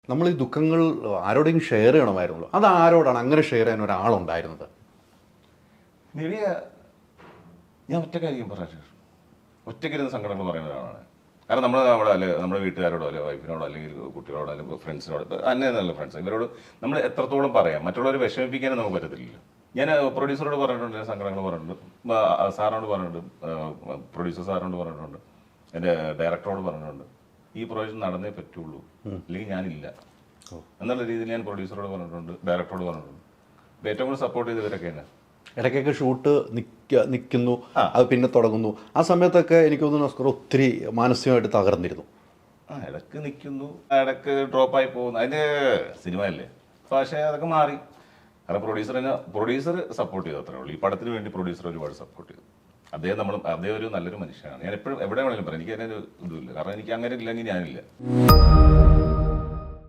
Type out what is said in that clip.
നമ്മൾ ഈ ദുഃഖങ്ങൾ ആരോടെങ്കിലും ഷെയർ ചെയ്യണമായിരുന്നല്ലോ, അത് ആരോടാണ് അങ്ങനെ ഷെയർ ചെയ്യാൻ ഒരാളുണ്ടായിരുന്നത്? ഞാൻ ഒറ്റക്കായിരിക്കും പറയാറ്. ഒറ്റയ്ക്കിരുന്ന് സങ്കടങ്ങൾ പറയുന്ന ഒരാളാണ്. കാരണം നമ്മുടെ വീട്ടുകാരോടോ അല്ലെങ്കിൽ വൈഫിനോടോ അല്ലെങ്കിൽ കുട്ടികളോടോ അല്ലെങ്കിൽ ഫ്രണ്ട്സിനോട്, നല്ല ഫ്രണ്ട്സ്, ഇവരോട് നമ്മൾ എത്രത്തോളം പറയാം, മറ്റുള്ളവരെ വിഷമിപ്പിക്കാനും നമുക്ക് പറ്റത്തില്ലല്ലോ. ഞാൻ പ്രൊഡ്യൂസറോട് പറഞ്ഞിട്ടുണ്ട്, സങ്കടങ്ങൾ പറഞ്ഞിട്ടുണ്ട്, സാറിനോട് പറഞ്ഞിട്ടുണ്ട്, പ്രൊഡ്യൂസർ സാറിനോട് പറഞ്ഞിട്ടുണ്ട്, എൻ്റെ ഡയറക്ടറോട് പറഞ്ഞിട്ടുണ്ട്. ഈ പ്രോജക്റ്റ് നടന്നേ പറ്റുള്ളൂ, അല്ലെങ്കിൽ ഞാനില്ല എന്നുള്ള രീതിയിൽ ഞാൻ പ്രൊഡ്യൂസറോട് പറഞ്ഞിട്ടുണ്ട്, ഡയറക്ടറോട് പറഞ്ഞിട്ടുണ്ട്. ഏറ്റവും കൂടുതൽ സപ്പോർട്ട് ചെയ്തവരൊക്കെ തന്നെ. ഇടയ്ക്കൊക്കെ ഷൂട്ട് നിൽക്കുന്നു, അത് പിന്നെ തുടങ്ങുന്നു. ആ സമയത്തൊക്കെ എനിക്ക് തോന്നുന്നു നസ്കർ ഒത്തിരി മാനസികമായിട്ട് തകർന്നിരുന്നു. ഇടയ്ക്ക് നിൽക്കുന്നു, ഇടയ്ക്ക് ഡ്രോപ്പായി പോകുന്നു, അതിൻ്റെ സിനിമയല്ലേ. പക്ഷേ അതൊക്കെ മാറി. കാരണം പ്രൊഡ്യൂസർ സപ്പോർട്ട് ചെയ്തു, അത്രേ ഉള്ളൂ. ഈ പടത്തിന് വേണ്ടി പ്രൊഡ്യൂസർ ഒരുപാട് സപ്പോർട്ട് ചെയ്തു. അദ്ദേഹം ഒരു നല്ലൊരു മനുഷ്യനാണ്. ഞാൻ എപ്പോഴും എവിടെ വേണമെങ്കിലും പറയാം, എനിക്ക് അതിനൊരു ഇതുമില്ല. കാരണം എനിക്ക് അങ്ങനെ ഇല്ലെങ്കിൽ ഞാനില്ല.